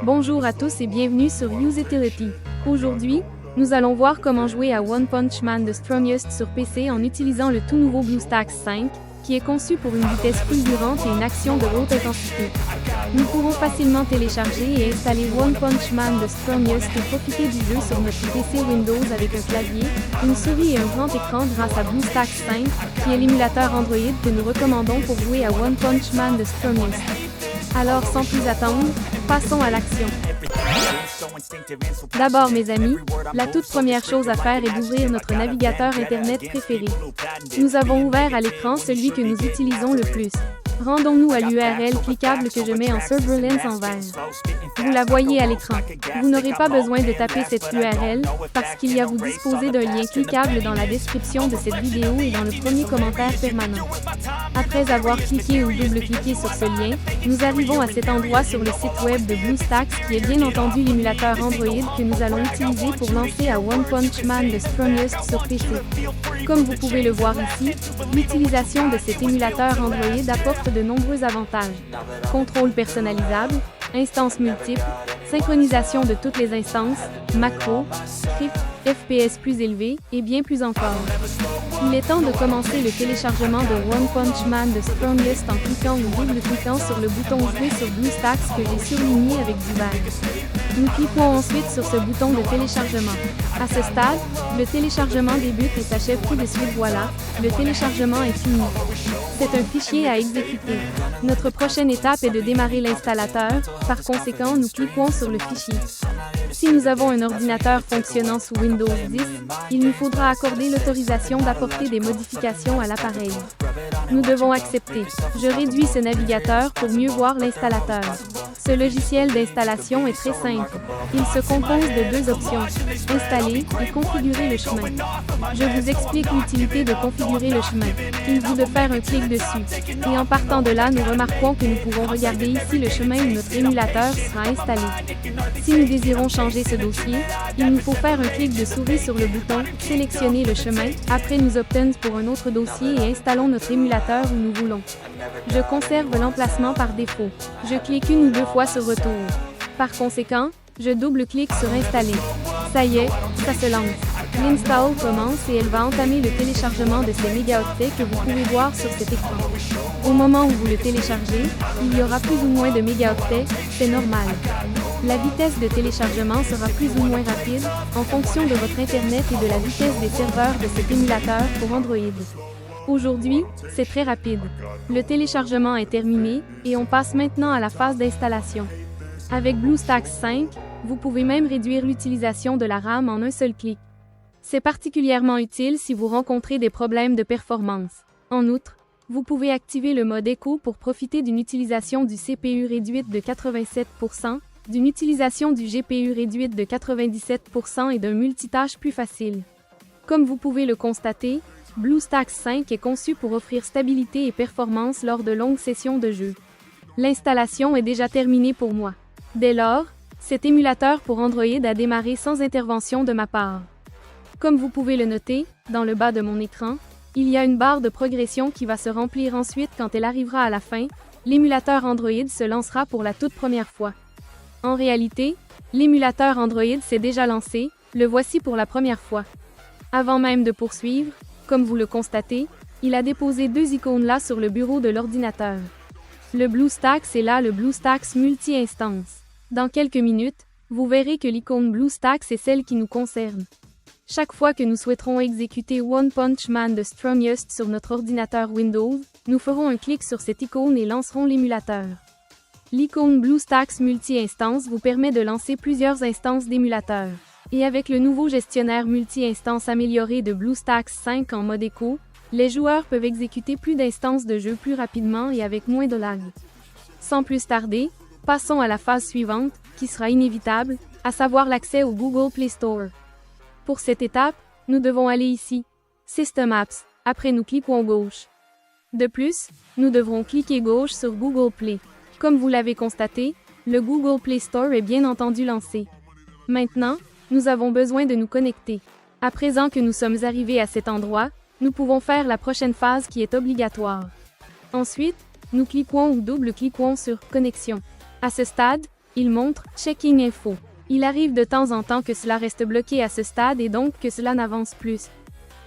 Bonjour à tous et bienvenue sur Usability. Aujourd'hui, nous allons voir comment jouer à One Punch Man The Strongest sur PC en utilisant le tout nouveau BlueStacks 5, qui est conçu pour une vitesse fulgurante et une action de haute intensité. Nous pourrons facilement télécharger et installer One Punch Man The Strongest et profiter du jeu sur notre PC Windows avec un clavier, une souris et un grand écran grâce à BlueStacks 5, qui est l'émulateur Android que nous recommandons pour jouer à One Punch Man The Strongest. Alors sans plus attendre, passons à l'action. D'abord mes amis, la toute première chose à faire est d'ouvrir notre navigateur Internet préféré. Nous avons ouvert à l'écran celui que nous utilisons le plus. Rendons-nous à l'URL cliquable que je mets en Serverless en vert. Vous la voyez à l'écran. Vous n'aurez pas besoin de taper cette URL, parce qu'il y a vous disposez d'un lien cliquable dans la description de cette vidéo et dans le premier commentaire permanent. Après avoir cliqué ou double-cliqué sur ce lien, nous arrivons à cet endroit sur le site web de BlueStacks qui est bien entendu l'émulateur Android que nous allons utiliser pour lancer à One Punch Man The Strongest sur PC. Comme vous pouvez le voir ici, l'utilisation de cet émulateur Android apporte de nombreux avantages. Contrôle personnalisable, instances multiples, synchronisation de toutes les instances, macros, scripts, FPS plus élevés, et bien plus encore. Il est temps de commencer le téléchargement de One Punch Man The Strongest en cliquant ou double-cliquant sur le bouton jouer sur BlueStacks que j'ai surligné avec du vert. Nous cliquons ensuite sur ce bouton de téléchargement. À ce stade, le téléchargement débute et s'achève tout de suite. Voilà, le téléchargement est fini. C'est un fichier à exécuter. Notre prochaine étape est de démarrer l'installateur, par conséquent nous cliquons sur le fichier. Si nous avons un ordinateur fonctionnant sous Windows 10, il nous faudra accorder l'autorisation d'apporter des modifications à l'appareil. Nous devons accepter. Je réduis ce navigateur pour mieux voir l'installateur. Ce logiciel d'installation est très simple. Il se compose de deux options, installer et configurer le chemin. Je vous explique l'utilité de configurer le chemin. Il vous de faire un clic dessus. Et en partant de là, nous remarquons que nous pouvons regarder ici le chemin où notre émulateur sera installé. Si nous désirons changer ce dossier, il nous faut faire un clic de souris sur le bouton « Sélectionner le chemin ». Après, nous optons pour un autre dossier et installons notre émulateur où nous voulons. Je conserve l'emplacement par défaut. Je clique une ou deux fois sur Retour. Par conséquent, je double-clique sur Installer. Ça y est, ça se lance. L'install commence et elle va entamer le téléchargement de ces mégaoctets que vous pouvez voir sur cet écran. Au moment où vous le téléchargez, il y aura plus ou moins de mégaoctets, c'est normal. La vitesse de téléchargement sera plus ou moins rapide, en fonction de votre Internet et de la vitesse des serveurs de cet émulateur pour Android. Aujourd'hui, c'est très rapide. Le téléchargement est terminé, et on passe maintenant à la phase d'installation. Avec BlueStacks 5, vous pouvez même réduire l'utilisation de la RAM en un seul clic. C'est particulièrement utile si vous rencontrez des problèmes de performance. En outre, vous pouvez activer le mode écho pour profiter d'une utilisation du CPU réduite de 87%, d'une utilisation du GPU réduite de 97% et d'un multitâche plus facile. Comme vous pouvez le constater, BlueStacks 5 est conçu pour offrir stabilité et performance lors de longues sessions de jeu. L'installation est déjà terminée pour moi. Dès lors, cet émulateur pour Android a démarré sans intervention de ma part. Comme vous pouvez le noter, dans le bas de mon écran, il y a une barre de progression qui va se remplir ensuite quand elle arrivera à la fin, l'émulateur Android se lancera pour la toute première fois. En réalité, l'émulateur Android s'est déjà lancé, le voici pour la première fois. Avant même de poursuivre, comme vous le constatez, il a déposé deux icônes là sur le bureau de l'ordinateur. Le BlueStacks et là le BlueStacks multi-instance. Dans quelques minutes, vous verrez que l'icône BlueStacks est celle qui nous concerne. Chaque fois que nous souhaiterons exécuter One Punch Man The Strongest sur notre ordinateur Windows, nous ferons un clic sur cette icône et lancerons l'émulateur. L'icône BlueStacks multi-instance vous permet de lancer plusieurs instances d'émulateur. Et avec le nouveau gestionnaire multi-instance amélioré de BlueStacks 5 en mode écho, les joueurs peuvent exécuter plus d'instances de jeu plus rapidement et avec moins de lag. Sans plus tarder, passons à la phase suivante, qui sera inévitable, à savoir l'accès au Google Play Store. Pour cette étape, nous devons aller ici, System Apps, après nous cliquons gauche. De plus, nous devrons cliquer gauche sur Google Play. Comme vous l'avez constaté, le Google Play Store est bien entendu lancé. Maintenant, nous avons besoin de nous connecter. À présent que nous sommes arrivés à cet endroit, nous pouvons faire la prochaine phase qui est obligatoire. Ensuite, nous cliquons ou double-cliquons sur « Connexion ». À ce stade, Il montre « Checking info ». Il arrive de temps en temps que cela reste bloqué à ce stade et donc que cela n'avance plus.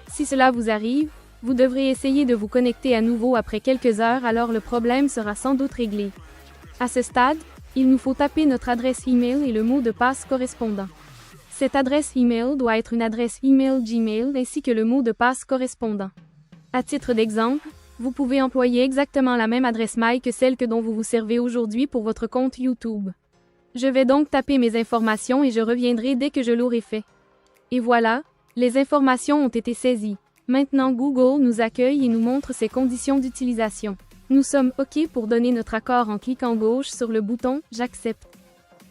Si cela vous arrive, vous devrez essayer de vous connecter à nouveau après quelques heures, alors le problème sera sans doute réglé. À ce stade, il nous faut taper notre adresse email et le mot de passe correspondant. Cette adresse email doit être une adresse email Gmail ainsi que le mot de passe correspondant. À titre d'exemple, vous pouvez employer exactement la même adresse mail que celle dont vous vous servez aujourd'hui pour votre compte YouTube. Je vais donc taper mes informations et je reviendrai dès que je l'aurai fait. Et voilà, les informations ont été saisies. Maintenant Google nous accueille et nous montre ses conditions d'utilisation. Nous sommes OK pour donner notre accord en cliquant gauche sur le bouton « J'accepte ».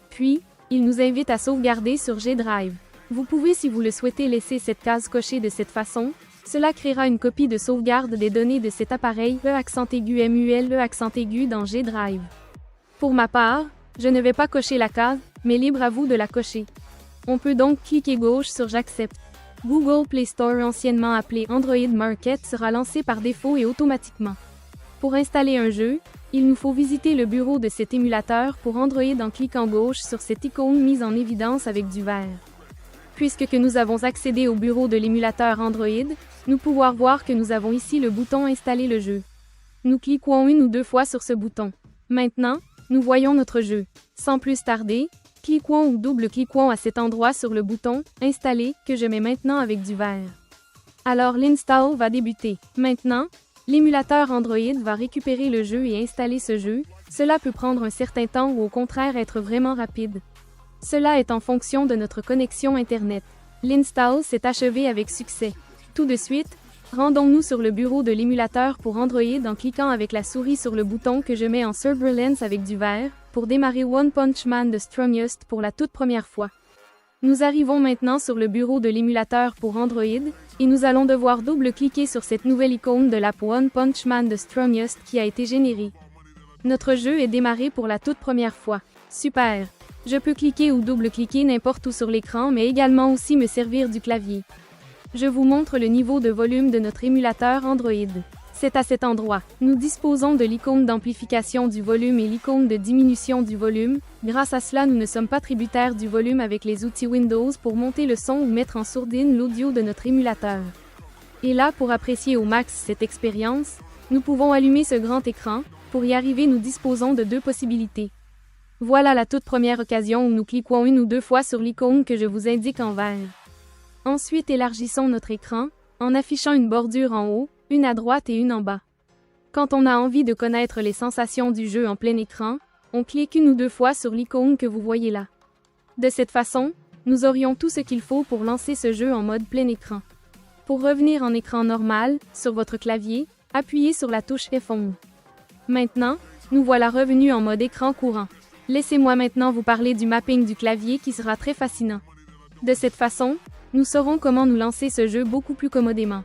Puis, il nous invite à sauvegarder sur G Drive. Vous pouvez si vous le souhaitez laisser cette case cochée de cette façon. Cela créera une copie de sauvegarde des données de cet appareil MUL dans G Drive. Pour ma part, je ne vais pas cocher la case, mais libre à vous de la cocher. On peut donc cliquer gauche sur J'accepte. Google Play Store, anciennement appelé Android Market, sera lancé par défaut et automatiquement. Pour installer un jeu, il nous faut visiter le bureau de cet émulateur pour Android en cliquant gauche sur cette icône mise en évidence avec du vert. Puisque nous avons accédé au bureau de l'émulateur Android, nous pouvons voir que nous avons ici le bouton Installer le jeu. Nous cliquons une ou deux fois sur ce bouton. Maintenant, nous voyons notre jeu. Sans plus tarder, cliquons ou double-cliquons à cet endroit sur le bouton « Installer » que je mets maintenant avec du vert. Alors l'install va débuter. Maintenant, l'émulateur Android va récupérer le jeu et installer ce jeu. Cela peut prendre un certain temps ou au contraire être vraiment rapide. Cela est en fonction de notre connexion Internet. L'install s'est achevé avec succès. Tout de suite, rendons-nous sur le bureau de l'émulateur pour Android en cliquant avec la souris sur le bouton que je mets en Surveillance avec du vert, pour démarrer One Punch Man de Strongest pour la toute première fois. Nous arrivons maintenant sur le bureau de l'émulateur pour Android, et nous allons devoir double-cliquer sur cette nouvelle icône de l'app One Punch Man de Strongest qui a été générée. Notre jeu est démarré pour la toute première fois. Super! Je peux cliquer ou double-cliquer n'importe où sur l'écran mais également aussi me servir du clavier. Je vous montre le niveau de volume de notre émulateur Android. C'est à cet endroit. Nous disposons de l'icône d'amplification du volume et l'icône de diminution du volume. Grâce à cela, nous ne sommes pas tributaires du volume avec les outils Windows pour monter le son ou mettre en sourdine l'audio de notre émulateur. Et là, pour apprécier au max cette expérience, nous pouvons allumer ce grand écran. Pour y arriver, nous disposons de deux possibilités. Voilà la toute première occasion où nous cliquons une ou deux fois sur l'icône que je vous indique en vert. Ensuite, élargissons notre écran, en affichant une bordure en haut, une à droite et une en bas. Quand on a envie de connaître les sensations du jeu en plein écran, on clique une ou deux fois sur l'icône que vous voyez là. De cette façon, nous aurions tout ce qu'il faut pour lancer ce jeu en mode plein écran. Pour revenir en écran normal, sur votre clavier, appuyez sur la touche F11. Maintenant, nous voilà revenus en mode écran courant. Laissez-moi maintenant vous parler du mapping du clavier qui sera très fascinant. De cette façon, nous saurons comment nous lancer ce jeu beaucoup plus commodément.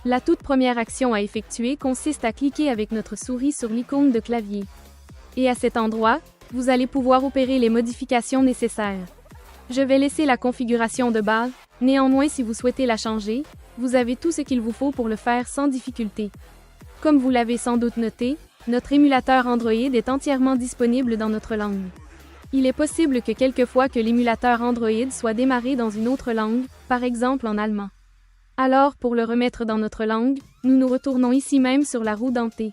La toute première action à effectuer consiste à cliquer avec notre souris sur l'icône de clavier. Et à cet endroit, vous allez pouvoir opérer les modifications nécessaires. Je vais laisser la configuration de base, néanmoins si vous souhaitez la changer, vous avez tout ce qu'il vous faut pour le faire sans difficulté. Comme vous l'avez sans doute noté, notre émulateur Android est entièrement disponible dans notre langue. Il est possible que quelquefois que l'émulateur Android soit démarré dans une autre langue, par exemple en allemand. Alors, pour le remettre dans notre langue, nous nous retournons ici même sur la roue dentée.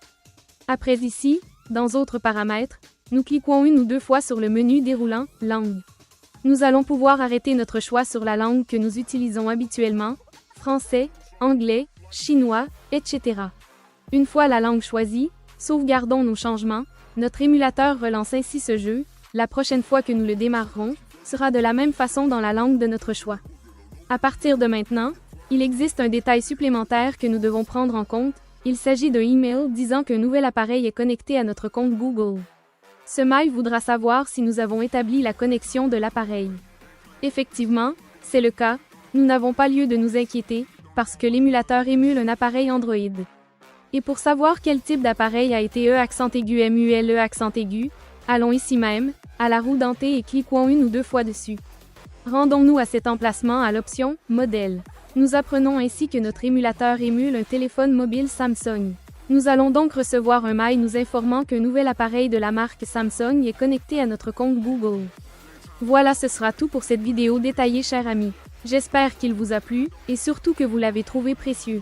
Après ici, dans Autres paramètres, nous cliquons une ou deux fois sur le menu déroulant « Langue ». Nous allons pouvoir arrêter notre choix sur la langue que nous utilisons habituellement, français, anglais, chinois, etc. Une fois la langue choisie, sauvegardons nos changements, notre émulateur relance ainsi ce jeu, la prochaine fois que nous le démarrerons, sera de la même façon dans la langue de notre choix. À partir de maintenant, il existe un détail supplémentaire que nous devons prendre en compte, il s'agit d'un email disant qu'un nouvel appareil est connecté à notre compte Google. Ce mail voudra savoir si nous avons établi la connexion de l'appareil. Effectivement, c'est le cas, nous n'avons pas lieu de nous inquiéter, parce que l'émulateur émule un appareil Android. Et pour savoir quel type d'appareil a été MUL, allons ici même, à la roue dentée et cliquons une ou deux fois dessus. Rendons-nous à cet emplacement à l'option « Modèle ». Nous apprenons ainsi que notre émulateur émule un téléphone mobile Samsung. Nous allons donc recevoir un mail nous informant qu'un nouvel appareil de la marque Samsung est connecté à notre compte Google. Voilà, ce sera tout pour cette vidéo détaillée, chers amis. J'espère qu'il vous a plu, et surtout que vous l'avez trouvé précieux.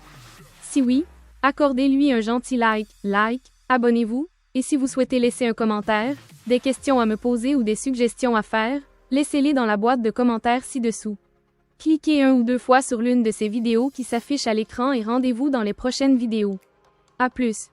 Si oui, accordez-lui un gentil like, abonnez-vous, et si vous souhaitez laisser un commentaire, des questions à me poser ou des suggestions à faire, laissez-les dans la boîte de commentaires ci-dessous. Cliquez 1 ou 2 fois sur l'une de ces vidéos qui s'affiche à l'écran et rendez-vous dans les prochaines vidéos. À plus.